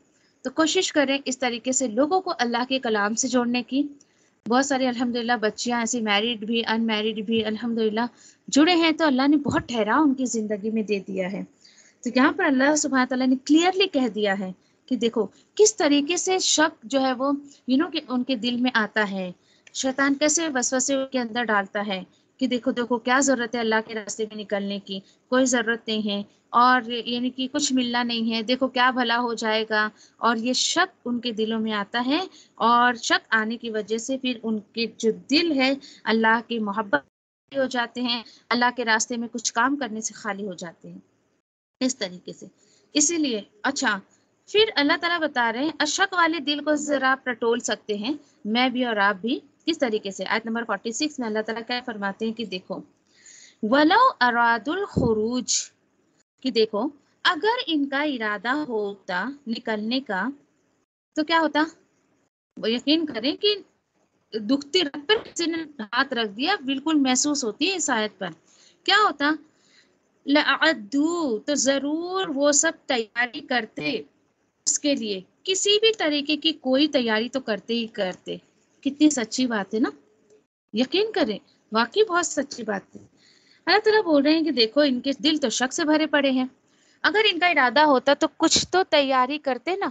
تو کوشش کریں اس طریقے سے لوگوں کو اللہ کے کلام سے جوڑنے کی. بہت سارے الحمدللہ بچیاں ایسی، میرڈ بھی ان میرڈ بھی الحمدللہ جڑے ہیں تو اللہ نے بہت ٹھہراؤ ان کی زندگی میں دے دیا ہے. تو یہاں پر اللہ سبحانہ تعالیٰ نے کلیئرلی کہہ دیا ہے کہ دیکھو کس طریقے سے شک جو ہے وہ کہ ان کے دل میں آتا ہے، شیطان کیسے وسوسے ان کے اندر ڈالتا ہے کہ دیکھو کیا ضرورت ہے اللہ کے راستے میں نکلنے کی، کوئی ضرورت نہیں ہے، اور یعنی کہ کچھ ملنا نہیں ہے، دیکھو کیا بھلا ہو جائے گا. اور یہ شک ان کے دلوں میں آتا ہے، اور شک آنے کی وجہ سے پھر ان کے جو دل ہے اللہ کی محبت ہو جاتے ہیں، اللہ کے راستے میں کچھ کام کرنے سے خالی ہو جاتے ہیں اس طریقے سے. اسی لیے اچھا پھر اللہ تعالیٰ بتا رہے ہیں اشک والے دل کو ذرا پٹول سکتے ہیں میں بھی اور آپ بھی. کس طریقے سے؟ آیت نمبر 46 میں اللہ تعالیٰ کیا فرماتے ہیں کہ دیکھو وَلَوْ أَرَادُوا الْخُرُوجَ، کہ دیکھو اگر ان کا ارادہ ہوتا نکلنے کا تو کیا ہوتا. وہ یقین کریں کہ دکھتی رکھ پر کسی نے ہاتھ رکھ دیا، بالکل محسوس ہوتی ہے اس آیت پر. کیا ہوتا؟ لَأَعَدُّوا، تو ضرور وہ سب تیاری کرتے اس کے لیے، کسی بھی طریقے کی کوئی تیاری تو کرتے ہی کرتے. کتنی سچی بات ہے نا، یقین کریں واقعی بہت سچی بات ہے. اللہ تعالیٰ بول رہے ہیں کہ دیکھو ان کے دل تو شک سے بھرے پڑے ہیں، اگر ان کا ارادہ ہوتا تو کچھ تو تیاری کرتے نا.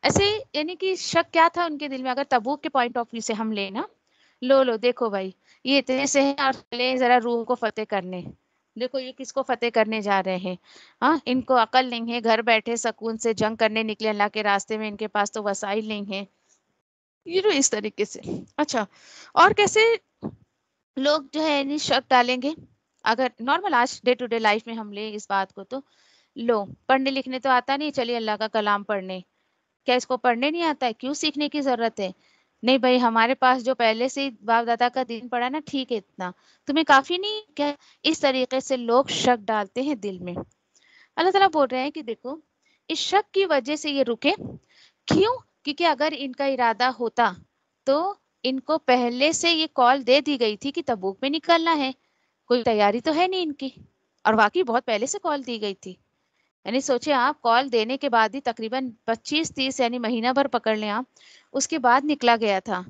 ایسے یعنی کہ شک کیا تھا ان کے دل میں؟ اگر تبوک کے پوائنٹ آف ویو سے ہم لیں نا، لو دیکھو بھائی یہ اتنے سے ہیں اور چلے ذرا روم کو فتح کرنے، دیکھو یہ کس کو فتح کرنے جا رہے ہیں. ہاں ان کو عقل نہیں ہے، گھر بیٹھے سکون سے جنگ کرنے نکلے اللہ کے راستے میں، ان کے پاس تو وسائل نہیں ہیں. یہ اس طریقے سے. اچھا اور کیسے لوگ جو ہے یعنی شک ڈالیں گے؟ اگر نارمل آج ڈے ٹو ڈے لائف میں ہم لیں اس بات کو تو لو پڑھنے لکھنے تو آتا نہیں، چلیے اللہ کا کلام پڑھنے. کیا اس کو پڑھنے نہیں آتا ہے؟ کیوں سیکھنے کی ضرورت ہے؟ نہیں بھائی ہمارے پاس جو پہلے سے باپ دادا کا دین پڑھا نا ٹھیک ہے، اتنا تمہیں کافی نہیں کیا؟ اس طریقے سے لوگ شک ڈالتے ہیں دل میں. اللہ تعالیٰ بول رہے ہیں کہ دیکھو اس شک کی وجہ سے یہ رکے. کیوں؟ کیونکہ اگر ان کا ارادہ ہوتا تو ان کو پہلے سے یہ کال دے دی گئی تھی کہ تبوک میں نکلنا ہے. کوئی تیاری تو ہے نہیں ان کی، اور واقعی بہت پہلے سے کال دی گئی تھی. یعنی سوچیں آپ کال دینے کے بعد ہی تقریباً 25-30 یعنی مہینہ بھر پکڑ لیں آپ، اس کے بعد نکلا گیا تھا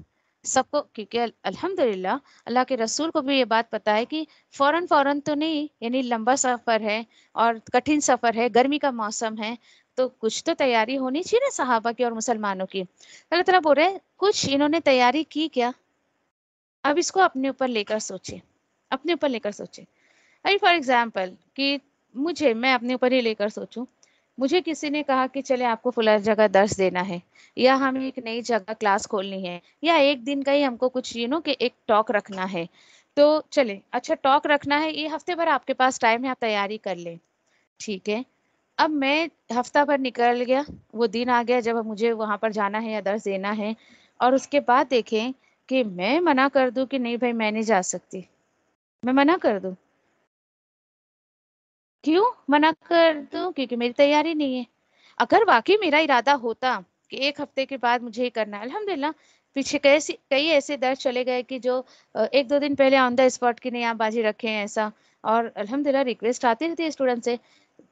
سب کو. کیونکہ الحمدللہ اللہ کے رسول کو بھی یہ بات پتا ہے کہ فوراً تو نہیں، یعنی لمبا سفر ہے اور کٹھن سفر ہے، گرمی کا موسم ہے، تو کچھ تو تیاری ہونی چاہیے نا صحابہ کی اور مسلمانوں کی. اللہ تعالیٰ بول رہے ہیں کچھ انہوں نے تیاری کی کیا؟ اب اس کو اپنے اوپر لے کر سوچیں، اپنے اوپر لے کر سوچیں. ابھی فار ایگزامپل کہ میں اپنے اوپر ہی لے کر سوچوں، مجھے کسی نے کہا کہ چلے آپ کو فلاں جگہ درس دینا ہے، یا ہمیں ایک نئی جگہ کلاس کھولنی ہے، یا ایک دن کا ہی ہم کو کچھ کہ ایک ٹاک رکھنا ہے. تو چلے اچھا ٹاک رکھنا ہے، یہ ہفتے بھر آپ کے پاس ٹائم ہے، آپ تیاری کر لیں. ٹھیک ہے، اب میں ہفتہ بھر نکل گیا، وہ دن آ گیا جب مجھے وہاں پر جانا ہے یا درس دینا ہے، اور اس کے بعد دیکھیں کہ میں منع کر دوں کہ نہیں بھائی میں نہیں جا سکتی، میں منع کر دوں. کیوں منع کر دوں؟ کیونکہ میری تیاری نہیں ہے. اگر واقعی میرا ارادہ ہوتا کہ ایک ہفتے کے بعد مجھے یہ کرنا ہے، الحمدللہ پیچھے کئی ایسے درس چلے گئے کہ جو 1-2 دن پہلے آن دا اسپاٹ کی نہیں آپ بازی رکھے ہیں ایسا، اور الحمدللہ ریکویسٹ آتی رہتی ہے اسٹوڈنٹ سے.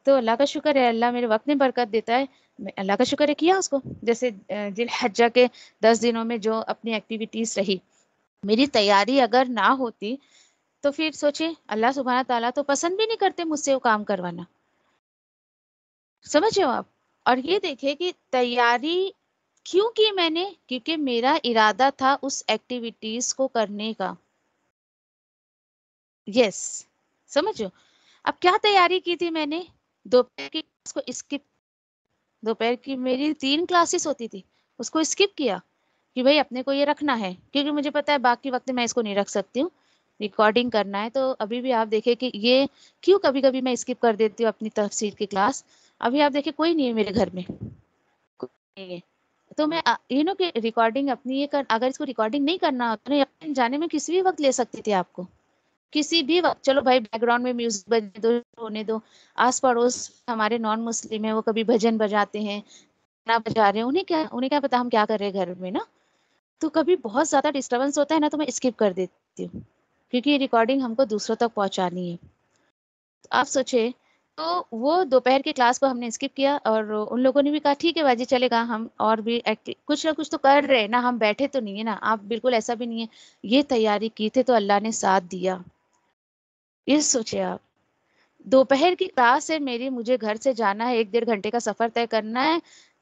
تو اللہ کا شکر ہے، اللہ میرے وقت میں برکت دیتا ہے. میں اللہ کا شکر ہے کیا اس کو. جیسے ذی الحجہ کے 10 دنوں میں جو اپنی ایکٹیویٹیز رہی، میری تیاری اگر نہ ہوتی تو پھر سوچیں اللہ سبحانہ تعالیٰ تو پسند بھی نہیں کرتے مجھ سے وہ کام کروانا. سمجھ رہے ہو آپ؟ اور یہ دیکھیں کہ تیاری کیوں کی میں نے، کیونکہ میرا ارادہ تھا اس ایکٹیویٹیز کو کرنے کا. یس، سمجھو. اب کیا تیاری کی تھی میں نے؟ دوپہر کی کلاس کو اسکپ، دوپہر کی میری 3 کلاسز ہوتی تھی، اس کو اسکپ کیا کہ بھائی اپنے کو یہ رکھنا ہے، کیونکہ مجھے پتا ہے باقی وقت میں اس کو نہیں رکھ سکتی ہوں، ریکارڈنگ کرنا ہے. تو ابھی بھی آپ دیکھیں کہ یہ کیوں کبھی کبھی میں اسکپ کر دیتی ہوں اپنی تفسیر کی کلاس. ابھی آپ دیکھیں کوئی نہیں ہے میرے گھر میں، کوئی نہیں ہے. تو میں کہ ریکارڈنگ اپنی یہ اگر اس کو ریکارڈنگ نہیں کرنا ہوتا نا، جانے میں کسی بھی وقت لے سکتی تھی آپ کو، کسی بھی وقت. چلو بھائی بیک گراؤنڈ میں میوزک بجنے دو، ہونے دو. آس پڑوس ہمارے نان مسلم ہیں، وہ کبھی بھجن بجاتے ہیں، گانا بجا رہے ہیں، انہیں کیا پتا ہم کیا کر رہے ہیں گھر میں نا. تو کبھی بہت زیادہ ڈسٹربنس ہوتا ہے نا تو میں اسکپ کر دیتی ہوں، کیونکہ یہ ریکارڈنگ ہم کو دوسروں تک پہنچانی ہے. آپ سوچے تو وہ دوپہر کی کلاس کو ہم نے اسکپ کیا، اور ان لوگوں نے بھی کہا ٹھیک ہے باجی چلے گا، ہم اور بھی کچھ نہ کچھ تو کر رہے نا، ہم بیٹھے تو نہیں ہے نا. آپ بالکل ایسا بھی نہیں ہے، یہ تیاری کی تھی تو اللہ نے ساتھ دیا. یہ سوچے آپ، دوپہر کی کلاس ہے میری، مجھے گھر سے جانا ہے، 1-1.5 گھنٹے کا سفر طے کرنا ہے.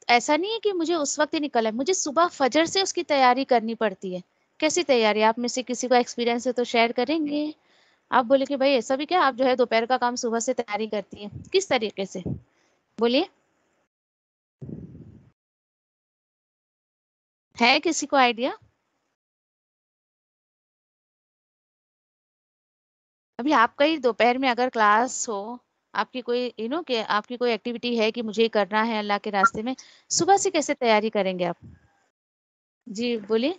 ایسا نہیں ہے کہ مجھے اس وقت ہی نکل ہے، مجھے صبح فجر سے اس کی تیاری کرنی پڑتی ہے. کیسی تیاری؟ آپ میں سے کسی کو ایکسپیرینس ہے تو شیئر کریں گے. آپ بولے کہ بھائی ایسا بھی کیا، آپ جو ہے دوپہر کا کام صبح سے تیاری کرتی ہیں، کس طریقے سے؟ بولیے، ہے کسی کو آئیڈیا؟ ابھی آپ کا ہی دوپہر میں اگر کلاس ہو، آپ کی کوئی کہ آپ کی کوئی ایکٹیویٹی ہے کہ مجھے کرنا ہے اللہ کے راستے میں، صبح سے کیسے تیاری کریں گے آپ؟ جی بولیے.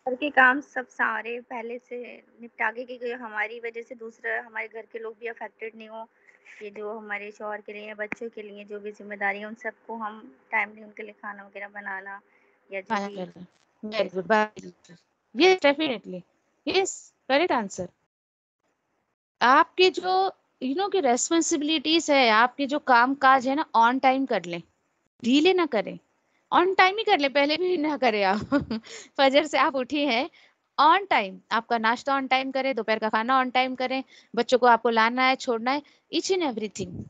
گھر کے کام سب سارے پہلے سے نپٹا کے کہ ہماری وجہ سے دوسرا ہمارے گھر کے لوگ بھی افیکٹڈ نہیں ہوں. یہ جو ہمارے شوہر کے لیے، بچوں کے لیے جو بھی ذمہ داری ہیں ان سب کو ہم ٹائملی ان کے لیے کھانا وغیرہ بنانا یا جو بھی. Very good. یس ڈیفینیٹلی، یس کریکٹ آنسر. آپ کے جو کہ ریسپانسبلٹیز ہے، آپ کے جو کام کاج ہے نا، آن ٹائم کر لیں، ڈھیلے نہ کریں، آن ٹائم ہی کر لیں. پہلے بھی نہ کریں آپ فجر سے آپ اٹھی ہیں آن ٹائم، آپ کا ناشتہ آن ٹائم کریں، دوپہر کا کھانا آن ٹائم کریں، بچوں کو آپ کو لانا ہے چھوڑنا ہے، ایچ اینڈ ایوری تھنگ.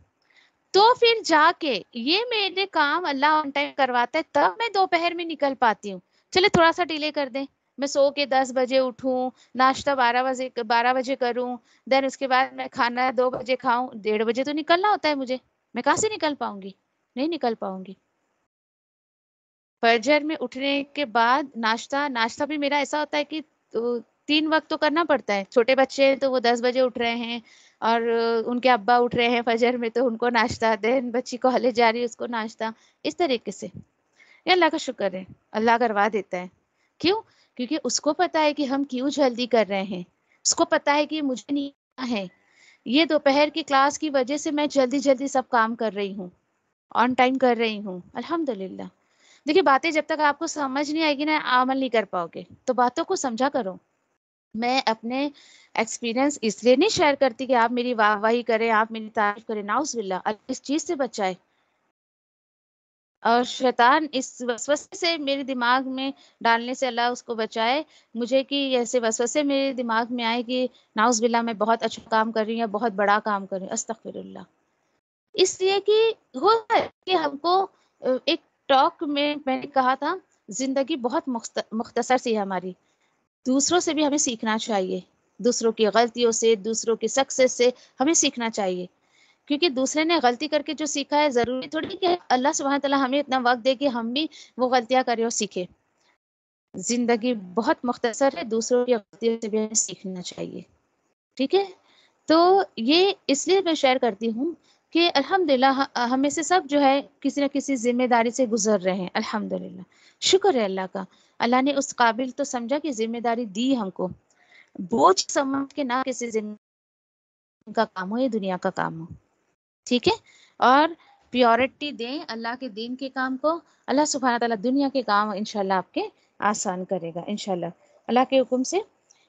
تو پھر جا کے یہ میرے کام اللہ آن ٹائم کرواتا ہے، تب میں دوپہر میں نکل پاتی ہوں. چلے تھوڑا سا ڈیلے کر دیں، میں سو کے 10 بجے اٹھوں، ناشتہ 12 بجے کروں، دین اس کے بعد میں کھانا 2 بجے کھاؤں، 1:30 بجے تو نکلنا ہوتا ہے مجھے. میں کہاں سے نکل پاؤں گی؟ نہیں نکل پاؤں گی. فجر میں اٹھنے کے بعد ناشتہ بھی میرا ایسا ہوتا ہے کہ 3 وقت تو کرنا پڑتا ہے. چھوٹے بچے ہیں تو وہ 10 بجے اٹھ رہے ہیں، اور ان کے ابا اٹھ رہے ہیں فجر میں تو ان کو ناشتہ، دین بچی کالج جا رہی ہے اس کو ناشتہ. اس طریقے سے یہ اللہ کا شکر ہے، اللہ کروا دیتا ہے. کیوں؟ کیونکہ اس کو پتا ہے کہ ہم کیوں جلدی کر رہے ہیں، اس کو پتا ہے کہ مجھے نہیں آنا ہے. یہ دوپہر کی کلاس کی وجہ سے میں جلدی جلدی سب کام کر رہی ہوں، آن ٹائم کر رہی ہوں الحمدللہ. دیکھیے باتیں جب تک آپ کو سمجھ نہیں آئے گی نا، عمل نہیں کر پاؤ گے. تو باتوں کو سمجھا کرو. میں اپنے ایکسپیرینس اس لیے نہیں شیئر کرتی کہ آپ میری واہ واہی کریں، آپ میری تعریف کریں، نعوذ باللہ، اللہ اس چیز سے بچائے. اور شیطان اس وسوسے سے میرے دماغ میں ڈالنے سے اللہ اس کو بچائے مجھے، کہ ایسے وسوسے میرے دماغ میں آئے کہ نعوذ باللہ میں بہت اچھا کام کر رہی ہوں، بہت بڑا کام کر رہی ہوں، استغفر اللہ. اس لیے کہ ہوتا ہے کہ ہم کو ایک ٹاک میں نے کہا تھا، زندگی بہت مختصر سی ہے ہماری. دوسروں سے بھی ہمیں سیکھنا چاہیے، دوسروں کی غلطیوں سے، دوسروں کی سکسیس سے ہمیں سیکھنا چاہیے. کیونکہ دوسرے نے غلطی کر کے جو سیکھا ہے، ضروری تھوڑی کہ اللہ سبحانہ تعالیٰ ہمیں اتنا وقت دے کہ ہم بھی وہ غلطیاں کریں اور سیکھیں. زندگی بہت مختصر ہے، دوسروں کی غلطیوں سے بھی ہمیں سیکھنا چاہیے. ٹھیک ہے؟ تو یہ اس لیے میں شیئر کرتی ہوں کہ الحمدللہ ہمیں سے سب جو ہے کسی نہ کسی ذمہ داری سے گزر رہے ہیں. الحمدللہ شکر ہے اللہ کا. اللہ نے اس قابل تو سمجھا کہ ذمہ داری دی ہم کو، بوجھ سمجھ کے نہ کسی ذمہ کا کام ہو، یہ دنیا کا کام ہو. ٹھیک ہے؟ اور پیورٹی دیں اللہ کے دین کے کام کو. اللہ سبحانہ تعالیٰ دنیا کے کام انشاءاللہ آپ کے آسان کرے گا انشاءاللہ اللہ کے حکم سے.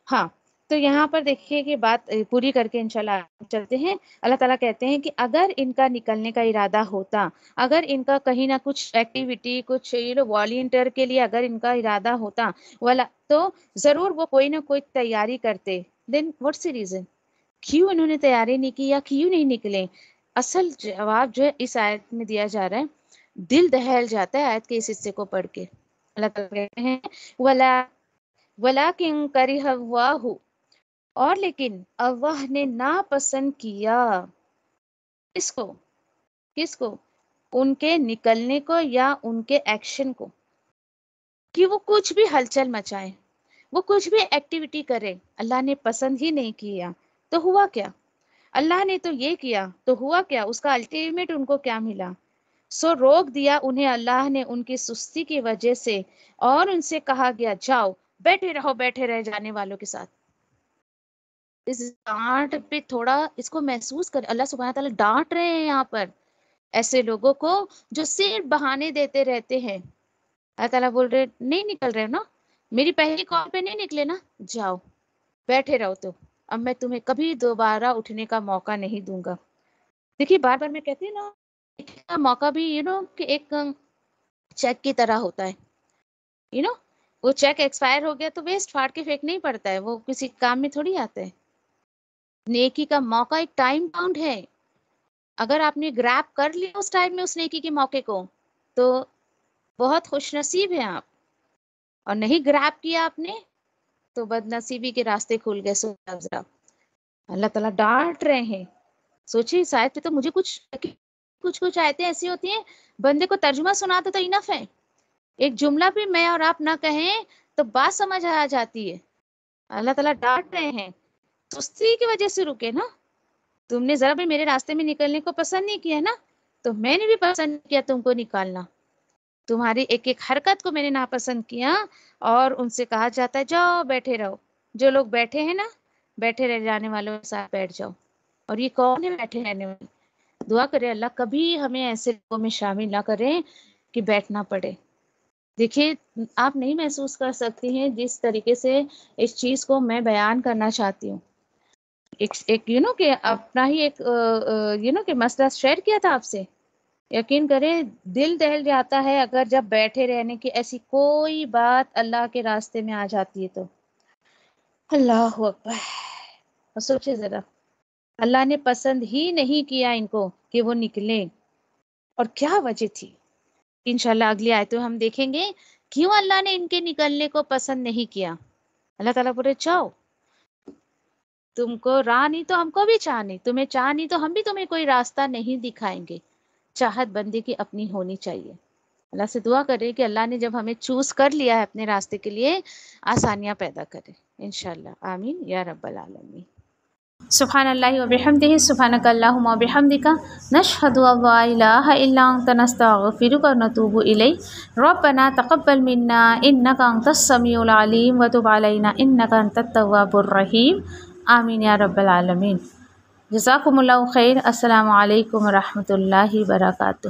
ہاں تو یہاں پر دیکھیے کہ بات پوری کر کے انشاءاللہ چلتے ہیں۔ اللہ تعالیٰ کہتے ہیں کہ اگر ان کا نکلنے کا ارادہ ہوتا، اگر ان کا کہیں نہ کچھ ایکٹیویٹی، کچھ والنٹیئر کے لیے اگر ان کا ارادہ ہوتا تو ضرور وہ کوئی نہ کوئی تیاری کرتے۔ Then what's the reason? کیوں انہوں نے تیاری نہیں کی یا کیوں نہیں نکلے؟ اصل جواب جو ہے اس آیت میں دیا جا رہا ہے، دل دہل جاتا ہے آیت کے اس حصے کو پڑھ کے۔ اللہ تعالیٰ کہتے ہیں وَلَٰكِن كَرِهَ اللَّهُ، اور لیکن اللہ نے ناپسند کیا اس کو، کس کو؟ ان کے نکلنے کو یا ان کے ایکشن کو، کہ وہ کچھ بھی ہلچل مچائیں، وہ کچھ بھی ایکٹیویٹی کرے، اللہ نے پسند ہی نہیں کیا۔ تو ہوا کیا؟ اللہ نے تو یہ کیا تو ہوا کیا؟ اس کا الٹیمیٹ ان کو کیا ملا؟ سو روک دیا انہیں اللہ نے ان کی سستی کی وجہ سے، اور ان سے کہا گیا جاؤ بیٹھے رہو بیٹھے رہ جانے والوں کے ساتھ۔ اس ڈانٹ پہ تھوڑا اس کو محسوس کر، اللہ سبحانہ تعالیٰ ڈانٹ رہے ہیں یہاں پر ایسے لوگوں کو جو صرف بہانے دیتے رہتے ہیں۔ اللہ تعالیٰ بول رہے نہیں نکل رہے نا، میری پہلی کال پہ نہیں نکلے نا، جاؤ بیٹھے رہو، تو اب میں تمہیں کبھی دوبارہ اٹھنے کا موقع نہیں دوں گا۔ دیکھیے بار بار میں کہتی ہوں نا، موقع بھی کہ ایک چیک کی طرح ہوتا ہے، وہ چیک ایکسپائر ہو گیا تو ویسٹ پھاڑ کے پھینک نہیں پڑتا ہے، وہ کسی کام میں تھوڑی آتا ہے۔ نیکی کا موقع ایک ٹائم باؤنڈ ہے، اگر آپ نے گریب کر لیا اس ٹائم میں اس نیکی کے موقع کو تو بہت خوش نصیب ہیں آپ، اور نہیں گریب کیا آپ نے تو بد نصیبی کے راستے کھل گئے۔ ذرا اللہ تعالیٰ ڈانٹ رہے ہیں۔ سوچیے اس آیت پہ تو مجھے کچھ آیتیں ایسی ہوتی ہیں بندے کو ترجمہ سناتے تو انف ہے، ایک جملہ بھی میں اور آپ نہ کہیں تو بات سمجھ آ جاتی ہے۔ اللہ تعالیٰ ڈانٹ رہے ہیں، سستی کی وجہ سے رکے نا، تم نے ذرا بھی میرے راستے میں نکلنے کو پسند نہیں کیا نا، تو میں نے بھی پسند نہیں کیا تم کو نکالنا، تمہاری ایک ایک حرکت کو میں نے ناپسند کیا، اور ان سے کہا جاتا ہے جاؤ بیٹھے رہو۔ جو لوگ بیٹھے ہیں نا، بیٹھے رہ جانے والوں کے ساتھ بیٹھ جاؤ۔ اور یہ کون ہے بیٹھے رہنے والے؟ دعا کرے اللہ کبھی ہمیں ایسے لوگوں میں شامل نہ کریں کہ بیٹھنا پڑے۔ دیکھیے آپ نہیں محسوس کر سکتی ہیں جس طریقے سے اس چیز کو میں بیان کرنا چاہتی ہوں، ایک کہ اپنا ہی ایک کہ مسئلہ شیئر کیا تھا آپ سے، یقین کریں دل دہل جاتا ہے اگر جب بیٹھے رہنے کی ایسی کوئی بات اللہ کے راستے میں آ جاتی ہے تو۔ اللہ اکبر! اور سوچے ذرا، اللہ نے پسند ہی نہیں کیا ان کو کہ وہ نکلیں، اور کیا وجہ تھی؟ انشاءاللہ اگلی آیتوں ہم دیکھیں گے کیوں اللہ نے ان کے نکلنے کو پسند نہیں کیا۔ اللہ تعالیٰ بولے جاؤ، تم کو راہ نہیں تو ہم کو بھی چاہ نہیں، تمہیں چاہ نہیں تو ہم بھی تمہیں کوئی راستہ نہیں دکھائیں گے۔ چاہت بندے کی اپنی ہونی چاہیے۔ اللہ سے دعا کرے کہ اللہ نے جب ہمیں چوز کر لیا ہے اپنے راستے کے لیے، آسانیاں پیدا کرے انشاءاللہ، آمین یا رب العالمین۔ سبحان اللہ و بحمدہ، سبحانک اللہم و بحمدک، نشہد ان لا الہ الا انت، نستغفرک و نتوب الیک، ربنا تقبل منا انک انت السمیع العلیم وتب علینا انک انت التواب الرحیم، آمین یا رب العالمین۔ جزاکم اللہ خیر۔ السلام علیکم و رحمۃ اللہ وبرکاتہ۔